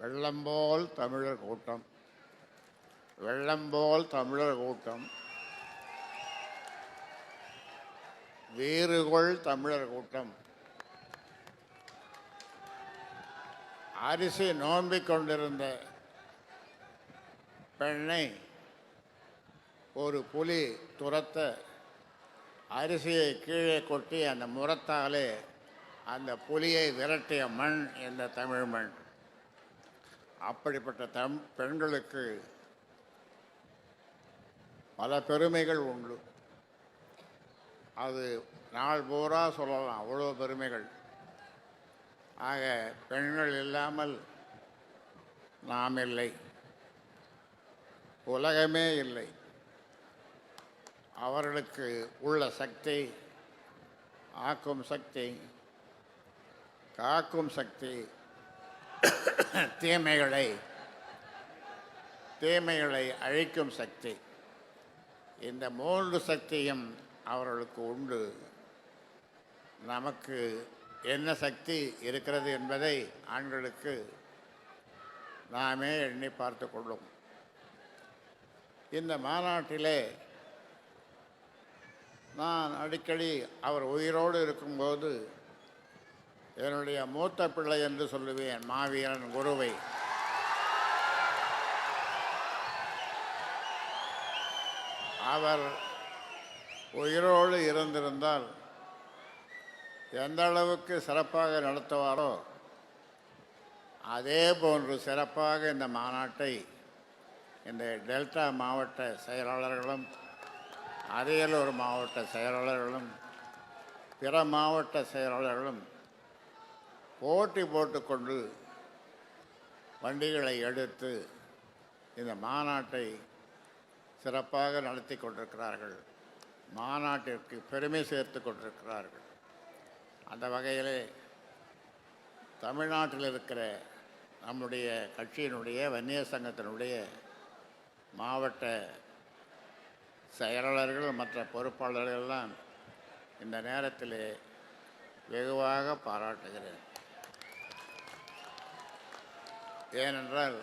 வெள்ளம்போல் தமிழர் கூட்டம், வெள்ளம்போல் தமிழர் கூட்டம், வீறுகொள் தமிழர் கூட்டம். அரிசி நோம்பிக் கொண்டிருந்த பெண்ணை ஒரு புலி துரத்த அரிசியை கீழே கொட்டி அந்த முரத்தாலே அந்த புலியை விரட்டிய மண் இந்த தமிழ் மண். அப்படிப்பட்ட பெண்களுக்கு பல பெருமைகள் உண்டு. அது நாள் பூரா சொல்லலாம், அவ்வளோ பெருமைகள். ஆக பெண்கள் இல்லாமல் நாம் இல்லை, உலகமே இல்லை. அவர்களுக்கு உள்ள சக்தி, ஆக்கும் சக்தி, காக்கும் சக்தி, தீமைகளை அழிக்கும் சக்தி, இந்த மூன்று சக்தியும் அவர்களுக்கு உண்டு. நமக்கு என்ன சக்தி இருக்கிறது என்பதை ஆண்களுக்கு நாமே எண்ணி பார்த்து கொள்ளும். இந்த மாநாட்டிலே நான் அடிக்கடி அவர் உயிரோடு இருக்கும்போது என்னுடைய மூத்த பிள்ளை என்று சொல்லுவேன், மாவீரன் குருவை. அவர் உயிரோடு இருந்திருந்தால் எந்த அளவுக்கு சிறப்பாக நடத்துவாரோ அதே போன்று சிறப்பாக இந்த மாநாட்டை இந்த டெல்டா மாவட்ட செயலாளர்களும், அரியலூர் மாவட்ட செயலாளர்களும், பிற மாவட்ட செயலாளர்களும் போட்டி போட்டுக்கொண்டு வண்டிகளை எடுத்து இந்த மாநாட்டை சிறப்பாக நடத்தி கொண்டிருக்கிறார்கள். மாநாட்டிற்கு பெருமை சேர்த்து கொண்டிருக்கிறார்கள். அந்த வகையிலே தமிழ்நாட்டில் இருக்கிற நம்முடைய கட்சியினுடைய வன்னியர் சங்கத்தினுடைய மாவட்ட செயலாளர்கள் மற்ற பொறுப்பாளர்களெல்லாம் இந்த நேரத்தில் வெகுவாக பாராட்டுகிறேன். ஏனென்றால்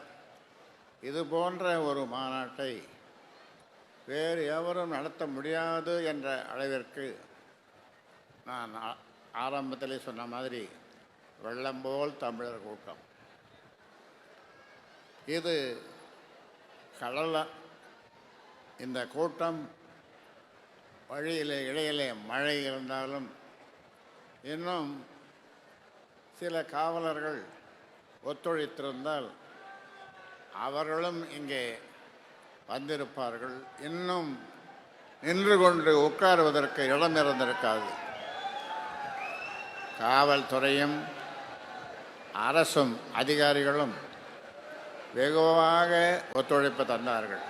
இது போன்ற ஒரு மாநாட்டை வேறு எவரும் நடத்த முடியாது என்ற அளவிற்கு நான் ஆரம்பத்திலே சொன்ன மாதிரி வெள்ளம்போல் தமிழர் கூட்டம். இது இந்த கூட்டம் வழியிலே இடையிலே மழை இருந்தாலும் இன்னும் சில காவலர்கள் ஒத்துழைத்திருந்தால் அவர்களும் இங்கே வந்திருப்பார்கள். இன்னும் நின்று கொண்டு உட்காருவதற்கு இடம் இருந்திருக்காது. காவல்துறையும் அரசும் அதிகாரிகளும் வெகுவாக ஒத்துழைப்பு தந்தார்கள்,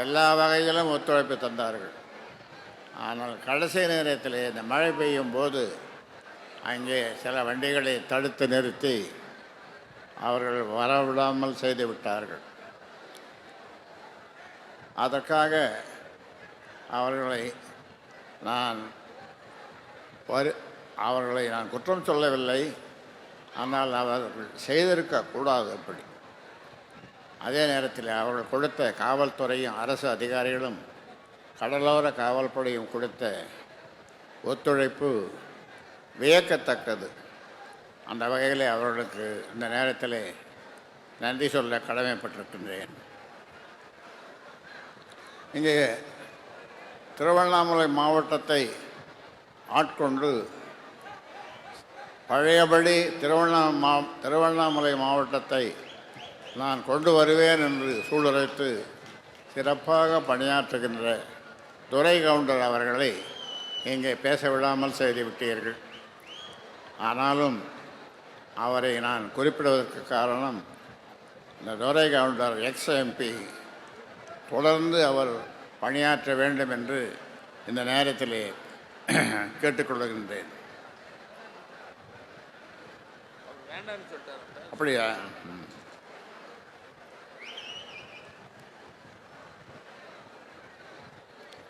எல்லா வகையிலும் ஒத்துழைப்பு தந்தார்கள். ஆனால் கடைசி நேரத்தில் இந்த மழை பெய்யும் போது அங்கே சில வண்டிகளை தடுத்து நிறுத்தி அவர்கள் வரவிடாமல் செய்து விட்டார்கள். அதற்காக அவர்களை நான் குற்றம் சொல்லவில்லை. ஆனால் அவர்கள் செய்திருக்கக்கூடாது. அப்படி அதே நேரத்தில் அவர்கள் கொடுத்த காவல்துறையும் அரசு அதிகாரிகளும் கடலோர காவல்படையும் கொடுத்த ஒத்துழைப்பு வியக்கத்தக்கது. அந்த வகையில் அவர்களுக்கு இந்த நேரத்தில் நன்றி சொல்ல கடமைப்பட்டிருக்கின்றேன். இங்கே திருவண்ணாமலை மாவட்டத்தை ஆட்கொண்டு பழையபடி திருவண்ணாமலை மாவட்டத்தை நான் கொண்டு வருவேன் என்று சூளுரைத்து சிறப்பாக பணியாற்றுகின்ற துரை கவுண்டர் அவர்களை இங்கே பேச விடாமல் செய்துவிட்டீர்கள். ஆனாலும் அவரை நான் குறிப்பிடுவதற்கு காரணம், இந்த துரை கவுண்டர் எக்ஸ்-எம்பி தொடர்ந்து அவர் பணியாற்ற வேண்டும் என்று இந்த நேரத்திலே கேட்டுக்கொள்கின்றேன். அப்படியா?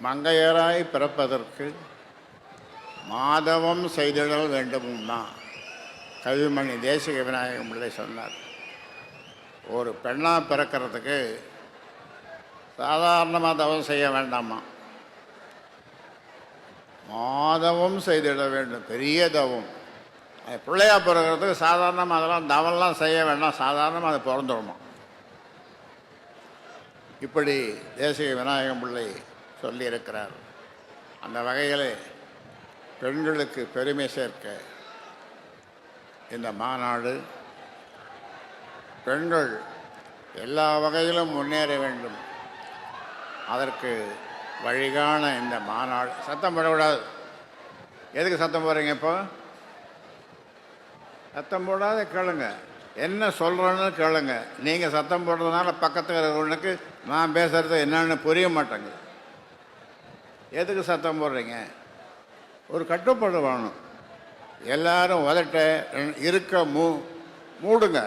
மங்கையராய் பிறப்பதற்கு மாதவம் செய்திடல் வேண்டும்னா கவிமணி தேசிக விநாயகம் பிள்ளை சொன்னார். ஒரு பெண்ணாக பிறக்கிறதுக்கு சாதாரணமாக தவம் செய்ய வேண்டாமா, மாதவம் செய்திட வேண்டும், பெரிய தவம். அது பிள்ளையாக பிறக்கிறதுக்கு சாதாரணமாக அதெல்லாம் தவம்லாம் செய்ய வேண்டாம், சாதாரணமாக அது பிறந்துடணும். இப்படி தேசிய விநாயகம் பிள்ளை சொல்லியிருக்கிறார். அந்த வகையில் பெண்களுக்கு பெருமை சேர்க்க இந்த மாநாடு, பெண்கள் எல்லா வகையிலும் முன்னேற வேண்டும், அதற்கு வழிகாண இந்த மாநாடு. சத்தம் போடக்கூடாது. எதுக்கு சத்தம் போடுறீங்க? இப்போ சத்தம் போடாத கேளுங்க, என்ன சொல்கிறேன்னு கேளுங்க. நீங்கள் சத்தம் போடுறதுனால பக்கத்தில் இருக்கிறவனுக்கு நான் பேசுகிறது என்னன்னு புரிய மாட்டேங்க. எதுக்கு சத்தம் போடுறீங்க? ஒரு கட்டுப்பாடு வேணும். எல்லாரும் உதட்ட இருக்க மூடுங்க.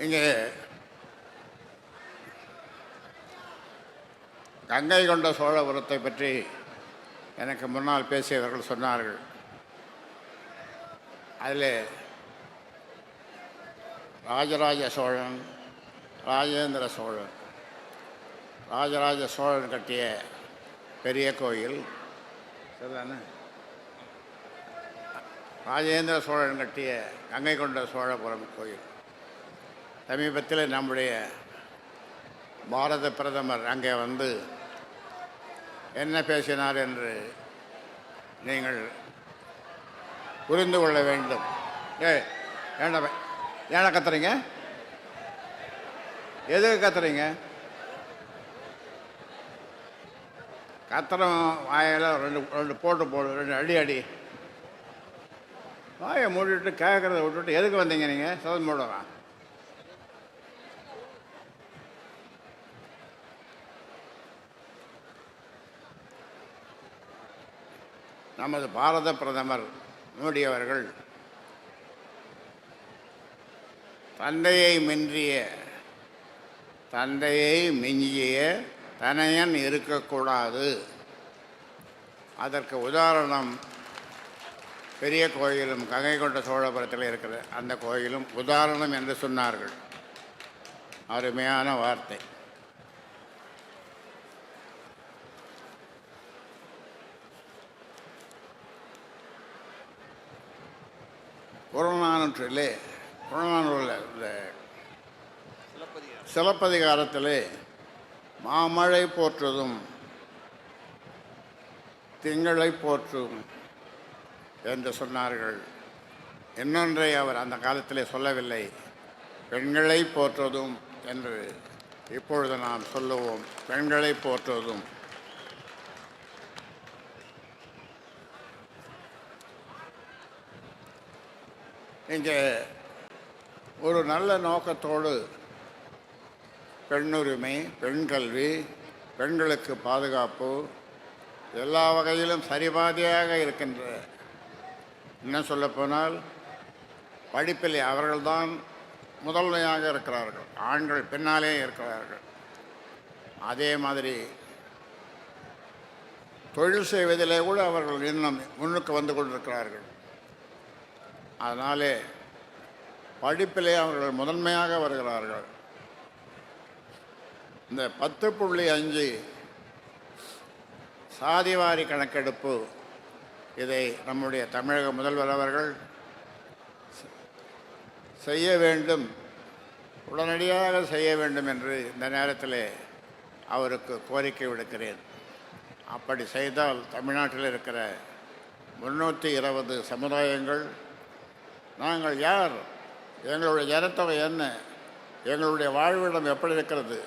இங்கே கங்கை கொண்ட சோழபுரத்தை பற்றி எனக்கு முன்னால் பேசியவர்கள் சொன்னார்கள். அதில் ராஜராஜ சோழன், ராஜேந்திர சோழன், ராஜராஜ சோழன் கட்டிய பெரிய கோயில் சரிதானே, ராஜேந்திர சோழன் கட்டிய கங்கை கொண்ட சோழபுரம் கோயில். சமீபத்தில் நம்முடைய பாரத பிரதமர் அங்கே வந்து என்ன பேசினார் என்று நீங்கள் புரிந்து கொள்ள வேண்டும். ஏன்னா கத்துறீங்க? எதுக்கு கத்துறீங்க? கத்துறோம் வாயில் ரெண்டு போடு, ரெண்டு அடி. வாயை மூடிட்டு கேட்குறத விட்டுட்டு எதுக்கு வந்தீங்க நீங்கள்? சதம் போடுவான். நமது பாரத பிரதமர் மோடி அவர்கள் தந்தையை மிஞ்சிய தனையன் இருக்கக்கூடாது, அதற்கு உதாரணம் பெரிய கோயிலும் கங்கை கொண்ட சோழபுரத்தில் இருக்கிற அந்த கோயிலும் உதாரணம் என்று சொன்னார்கள். அருமையான வார்த்தை. புறநானூற்றிலே சிலப்பதிகாரத்திலே மாமழை போற்றுதும் திங்களை போற்றும் என்று சொன்னார்கள். இன்னொன்றை அவர் அந்த காலத்திலே சொல்லவில்லை, பெண்களை போற்றுவதும் என்று இப்பொழுது நாம் சொல்லுவோம். பெண்களை போற்றுவதும். இங்கே ஒரு நல்ல நோக்கத்தோடு பெண்ணுரிமை, பெண் கல்வி, பெண்களுக்கு பாதுகாப்பு எல்லா வகையிலும் சரிபாதியாக இருக்கின்ற, இன்னும் சொல்லப்போனால் படிப்பில் அவர்கள்தான் முதன்மையாக இருக்கிறார்கள், ஆண்கள் பின்னாலே இருக்கிறார்கள். அதே மாதிரி தொழில் செய்வதிலே கூட அவர்கள் இன்னும் முன்னுக்கு வந்து கொண்டிருக்கிறார்கள். அதனாலே படிப்பிலே அவர்கள் முதன்மையாக வருகிறார்கள். இந்த 10.5 சாதிவாரி கணக்கெடுப்பு, இதை நம்முடைய தமிழக முதல்வர் அவர்கள் செய்ய வேண்டும், உடனடியாக செய்ய வேண்டும் என்று இந்த நேரத்தில் அவருக்கு கோரிக்கை விடுக்கிறேன். அப்படி செய்தால் தமிழ்நாட்டில் இருக்கிற 320 சமுதாயங்கள், நாங்கள் யார், எங்களுடைய ஜனத்தொகை என்ன, எங்களுடைய வாழ்விடம் எப்படி இருக்கிறது,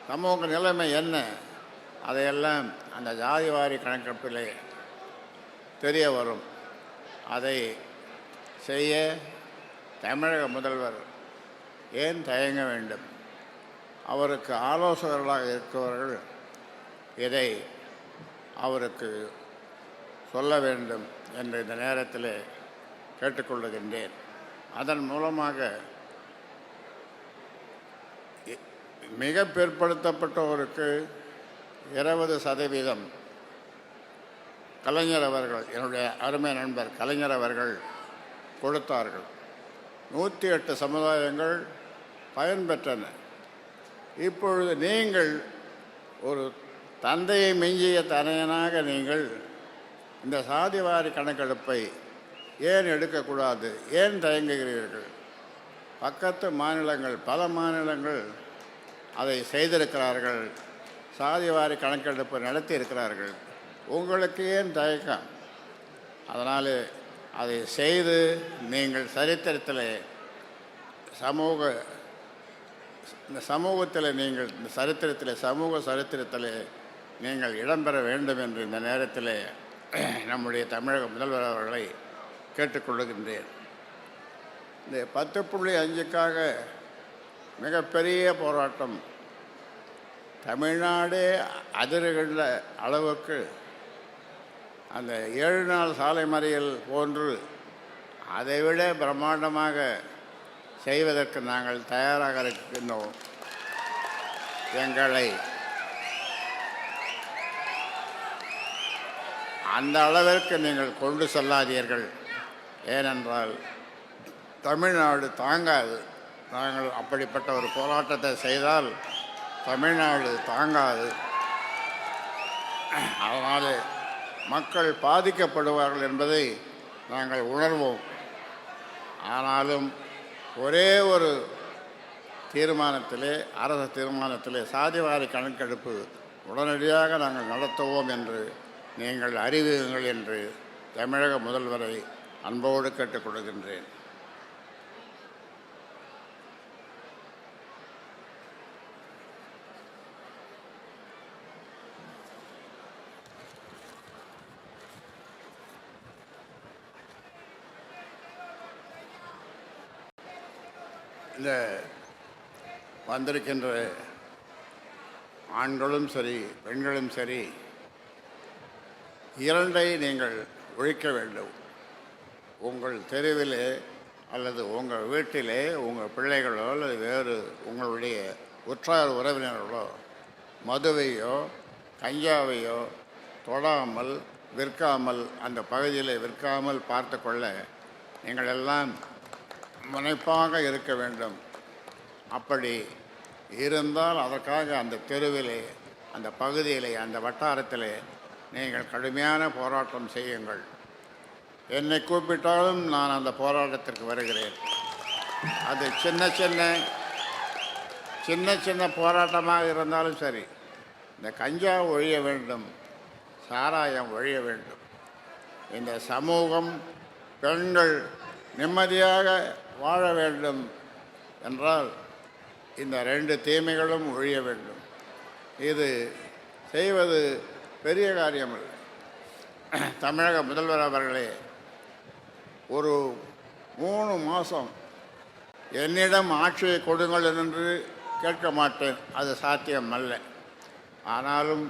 சமூக நிலைமை என்ன, அதையெல்லாம் அந்த ஜாதிவாரி கணக்கெடுப்பிலே தெரிய வரும். அதை செய்ய தமிழக முதல்வர் ஏன் தயங்க வேண்டும்? அவருக்கு ஆலோசகர்களாக இருக்கிறவர்கள் இதை அவருக்கு சொல்ல வேண்டும் என்று இந்த நேரத்தில் கேட்டுக்கொள்ளுகின்றேன். அதன் மூலமாக மிக பிற்படுத்தப்பட்டோருக்கு 20% கலைஞர் அவர்கள், என்னுடைய அருமை நண்பர் கலைஞர் அவர்கள் கொடுத்தார்கள். 108 சமுதாயங்கள் பயன்பெற்றன. இப்பொழுது நீங்கள் ஒரு தந்தையை மிஞ்சிய தனையனாக நீங்கள் இந்த சாதிவாரி கணக்கெடுப்பை ஏன் எடுக்கக்கூடாது, ஏன் தயங்குகிறீர்கள்? பக்கத்து மாநிலங்கள், பல மாநிலங்கள் அதை செய்திருக்கிறார்கள், சாதிவாரி கணக்கெடுப்பு நடத்தி இருக்கிறார்கள். உங்களுக்கு ஏன் தயக்கம்? அதனால் அதை செய்து நீங்கள் சரித்திரத்தில் சமூகத்தில் நீங்கள் இந்த சரித்திரத்தில் சமூக சரித்திரத்தில் நீங்கள் இடம்பெற வேண்டும் என்று இந்த நேரத்தில் நம்முடைய தமிழக முதல்வர் அவர்களை கேட்டுக்கொள்கின்றேன். இந்த 10.5க்காக மிகப்பெரிய போராட்டம் தமிழ்நாடே அதிர்கின்ற அளவுக்கு அந்த 7 நாள் சாலை மறியல் போன்று அதைவிட பிரம்மாண்டமாக செய்வதற்கு நாங்கள் தயாராக இருக்கின்றோம். எங்களை அந்த அளவிற்கு நீங்கள் கொண்டு செல்லாதீர்கள். ஏனென்றால் தமிழ்நாடு தாங்காது. நாங்கள் அப்படிப்பட்ட ஒரு போராட்டத்தை செய்தால் தமிழ்நாடு தாங்காது. அதனால் மக்கள் பாதிக்கப்படுவார்கள் என்பதை நாங்கள் உணர்வோம். ஆனாலும் ஒரே ஒரு தீர்மானத்திலே, அரசு தீர்மானத்திலே சாதிவாரி கணக்கெடுப்பு உடனடியாக நாங்கள் நடத்துவோம் என்று நீங்கள் அறிவியுங்கள் என்று தமிழக முதல்வரை அன்போடு கேட்டுக்கொள்கின்றேன். இந்த வந்திருக்கின்ற ஆண்களும் சரி பெண்களும் சரி, இரண்டை நீங்கள் ஒழிக்க வேண்டும். உங்கள் தெருவிலே அல்லது உங்கள் வீட்டிலே உங்கள் பிள்ளைகளோ அல்லது வேறு உங்களுடைய உற்றார் உறவினர்களோ மதுவையோ கஞ்சாவையோ தொடாமல் விற்காமல், அந்த பகுதியில் விற்காமல் பார்த்து கொள்ள நீங்கள் எல்லாம் முனைப்பாக இருக்க வேண்டும். அப்படி இருந்தால் அதற்காக அந்த தெருவிலே, அந்த பகுதியிலே, அந்த வட்டாரத்திலே நீங்கள் கடுமையான போராட்டம் செய்யுங்கள். என்னை கூப்பிட்டாலும் நான் அந்த போராட்டத்திற்கு வருகிறேன். அது சின்ன சின்ன போராட்டமாக இருந்தாலும் சரி. இந்த கஞ்சா ஒழிய வேண்டும், சாராயம் ஒழிய வேண்டும். இந்த சமூகம், பெண்கள் நிம்மதியாக வாழ வேண்டும் என்றால் இந்த 2 தீமைகளும் ஒழிய வேண்டும். இது செய்வது பெரிய காரியமில்லை. தமிழக முதல்வர் அவர்களே, ஒரு 3 மாதம் என்னிடம் ஆட்சியை கொடுங்கள் என்று கேட்க மாட்டேன், அது சாத்தியம் அல்ல. ஆனாலும்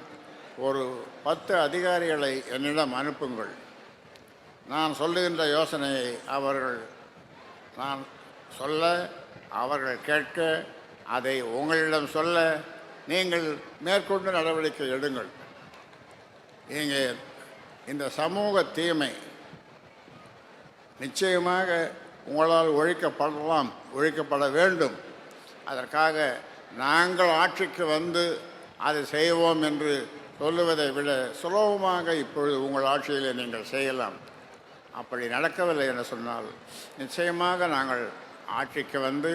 ஒரு 10 அதிகாரிகளை என்னிடம் அனுப்புங்கள். நான் சொல்லுகின்ற யோசனையை நான் சொல்ல, அவர்கள் கேட்க, அதை உங்களிடம் சொல்ல நீங்கள் மேற்கொண்டு நடவடிக்கை எடுங்கள். இங்கே இந்த சமூக தீமை நிச்சயமாக உங்களால் ஒழிக்கப்பட வேண்டும். அதற்காக நாங்கள் ஆட்சிக்கு வந்து அதை செய்வோம் என்று சொல்லுவதை விட சுலபமாக இப்பொழுது உங்கள் ஆட்சியில் நீங்கள் செய்யலாம். அப்படி நடக்கவில்லை என்று சொன்னால் நிச்சயமாக நாங்கள் ஆட்சிக்கு வந்து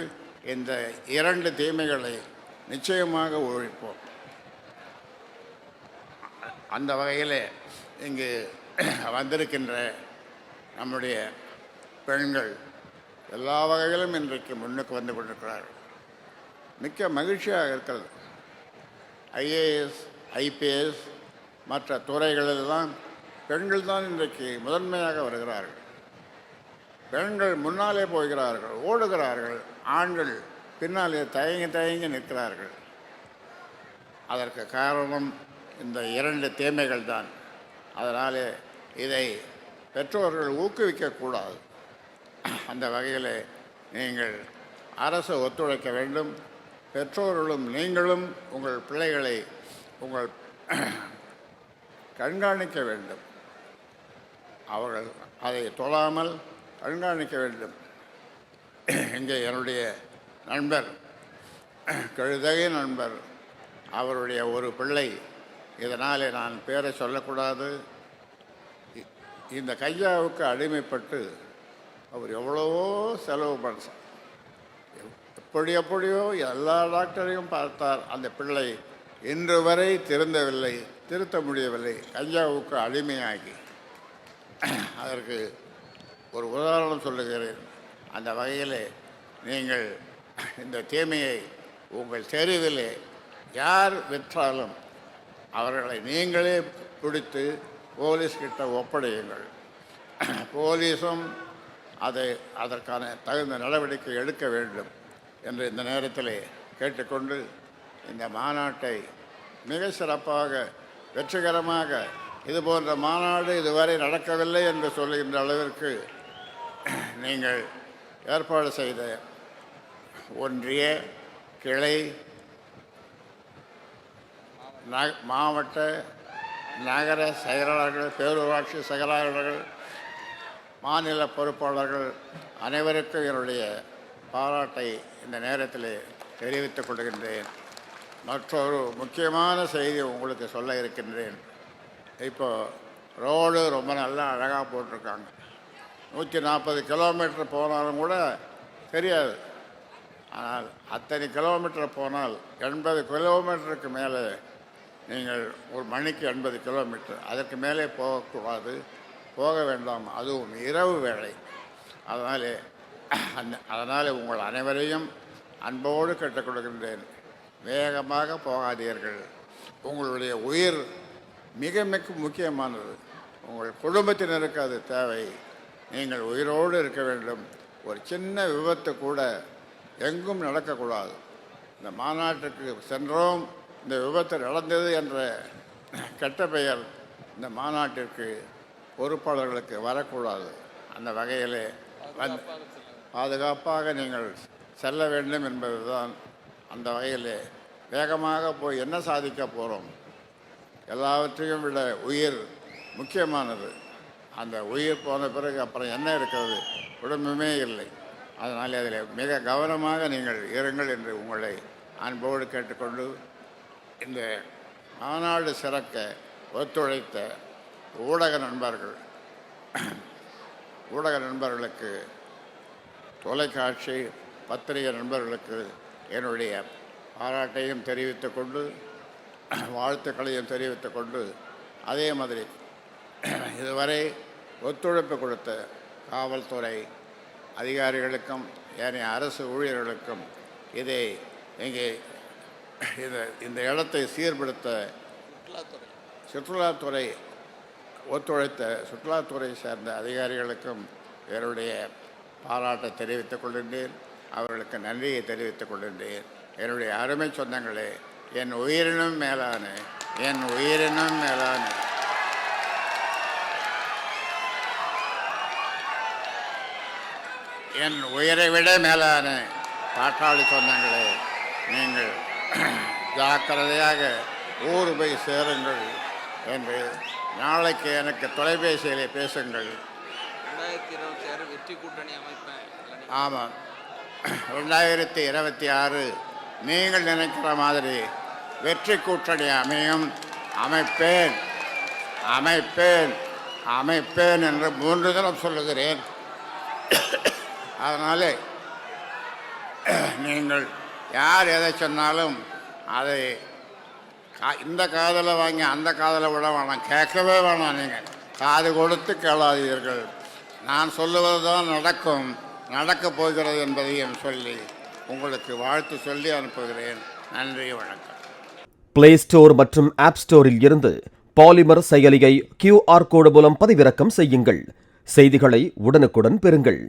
இந்த 2 தீமைகளை நிச்சயமாக ஒழிப்போம். அந்த வகையில் இங்கு வந்திருக்கின்ற நம்முடைய பெண்கள் எல்லா வகையிலும் இன்றைக்கு முன்னுக்கு வந்து கொண்டிருக்கிறார்கள். மிக்க மகிழ்ச்சியாக இருக்கிறது. ஐஏஎஸ், ஐபிஎஸ் மற்ற துறைகளெல்லாம் பெண்கள் தான் இன்றைக்கு முதன்மையாக வருகிறார்கள். பெண்கள் முன்னாலே போகிறார்கள், ஓடுகிறார்கள். ஆண்கள் பின்னாலே தயங்கி நிற்கிறார்கள். அதற்கு காரணம் இந்த 2 தீமைகள் தான். அதனால் இதை பெற்றோர்கள் ஊக்குவிக்கக்கூடாது. அந்த வகையில் நீங்கள் அரசு ஒத்துழைக்க வேண்டும். பெற்றோர்களும் நீங்களும் உங்கள் பிள்ளைகளை கண்காணிக்க வேண்டும். அவர்கள் அதை தொழாமல் கண்காணிக்க வேண்டும். இங்கே என்னுடைய நண்பர், கழுதகை நண்பர், அவருடைய ஒரு பிள்ளை, இதனால் நான் பேரை சொல்லக்கூடாது, இந்த கையாவுக்கு அடிமைப்பட்டு அவர் எவ்வளவோ செலவு பண்ணார். எப்படியோ எல்லா டாக்டரையும் பார்த்தார். அந்த பிள்ளை இன்று வரை திருந்தவில்லை, திருத்த முடியவில்லை, கஞ்சாவுக்கு அடிமையாகி. அதற்கு ஒரு உதாரணம் சொல்லுகிறேன். அந்த வகையில் நீங்கள் இந்த தீமையை உங்கள் தெருவிலே யார் விற்றாலும் அவர்களை நீங்களே பிடித்து போலீஸ்கிட்ட ஒப்படையுங்கள். போலீஸும் அதற்கான தகுந்த நடவடிக்கை எடுக்க வேண்டும் என்று இந்த நேரத்தில் கேட்டுக்கொண்டு, இந்த மாநாட்டை மிக சிறப்பாக வெற்றிகரமாக, இதுபோன்ற மாநாடு இதுவரை நடக்கவில்லை என்று சொல்லுகின்ற அளவிற்கு நீங்கள் ஏற்பாடு செய்த ஒன்றிய, கிளை, மாவட்ட, நகர செயலாளர்கள், பேரூராட்சி செயலாளர்கள், மாநில பொறுப்பாளர்கள் அனைவருக்கும் என்னுடைய பாராட்டை இந்த நேரத்தில் தெரிவித்துக் கொள்கின்றேன். மற்றொரு முக்கியமான செய்தி உங்களுக்கு சொல்ல இருக்கின்றேன். இப்போ ரோடு ரொம்ப நல்லா அழகாக போட்டிருக்காங்க. 140 கிலோமீட்டர் போனாலும் கூட தெரியாது. ஆனால் அத்தனை கிலோமீட்டர் போனால் 80 கிலோமீட்டருக்கு மேலே நீங்கள் ஒரு மணிக்கு 80 கிலோமீட்டர், அதற்கு மேலே போகக்கூடாது, போக வேண்டாம், அதுவும் இரவு வேளை. அதனால் உங்கள் அனைவரையும் அன்போடு கேட்டுக்கொள்கின்றேன், வேகமாக போகாதீர்கள். உங்களுடைய உயிர் மிக மிக முக்கியமானது. உங்கள் குடும்பத்தினருக்கு அது தேவை. நீங்கள் உயிரோடு இருக்க வேண்டும். ஒரு சின்ன விபத்து கூட எங்கும் நடக்கக்கூடாது. இந்த மாநாட்டுக்கு சென்றோம், இந்த விபத்து நடந்தது என்ற கெட்ட பெயர் இந்த மாநாட்டிற்கு பொறுப்பாளர்களுக்கு வரக்கூடாது. அந்த வகையில் பாதுகாப்பாக நீங்கள் செல்ல வேண்டும் என்பதுதான். அந்த வகையில் வேகமாக போய் என்ன சாதிக்க போகிறோம்? எல்லாவற்றையும் விட உயிர் முக்கியமானது. அந்த உயிர் போன பிறகு அப்புறம் என்ன இருக்கிறது? குடும்பமே இல்லை. அதனால் அதில் மிக கவனமாக நீங்கள் இருங்கள் என்று உங்களை அன்போடு கேட்டுக்கொண்டு, இந்த மாநாடு சிறக்க ஒத்துழைத்த ஊடக நண்பர்களுக்கு, தொலைக்காட்சி பத்திரிகை நண்பர்களுக்கு என்னுடைய பாராட்டையும் தெரிவித்துக் கொண்டு, வாழ்த்துக்களையும் தெரிவித்துக் கொண்டு, அதே மாதிரி இதுவரை ஒத்துழைப்பு கொடுத்த காவல்துறை அதிகாரிகளுக்கும் ஏனைய அரசு ஊழியர்களுக்கும், இந்த இடத்தை சீர்படுத்த சுற்றுலாத்துறை ஒத்துழைத்த சுற்றுலாத்துறை சேர்ந்த அதிகாரிகளுக்கும் என்னுடைய பாராட்டை தெரிவித்துக் கொள்கின்றேன். அவர்களுக்கு நன்றியை தெரிவித்துக் கொள்கின்றேன். என்னுடைய அருமை சொந்தங்களே, என் உயிரினும் மேலான என் உயிரை விட மேலான பாட்டாளி சொந்தங்களே, நீங்கள் ஜாக்கிரதையாக ஊர் போய் சேருங்கள் என்று நாளைக்கு எனக்கு தொலைபேசியிலே பேசுங்கள். 2026 வெற்றி கூட்டணி அமைப்பேன். ஆமாம், 2026 நீங்கள் நினைக்கிற மாதிரி வெற்றி கூட்டணி அமைப்பேன் என்று 3 தினம் சொல்லுகிறேன். அதனால் நீங்கள் யார் எதை சொன்னாலும் அதை இந்த காதில் வாங்கி அந்த காதில் விட வேணாம், கேட்கவே வேணாம். நீங்கள் காது கொடுத்து கேளாதீர்கள். நான் சொல்லுவது தான் நடக்கப் போகிறது என்பதையும் சொல்லி உங்களுக்கு வாழ்த்து சொல்லி அனுப்புகிறேன். நன்றி, வணக்கம். பிளே ஸ்டோர் மற்றும் ஆப் ஸ்டோரில் இருந்து பாலிமர் செயலியை QR கோடு மூலம் பதிவிறக்கம் செய்யுங்கள். செய்திகளை உடனுக்குடன் பெறுங்கள்.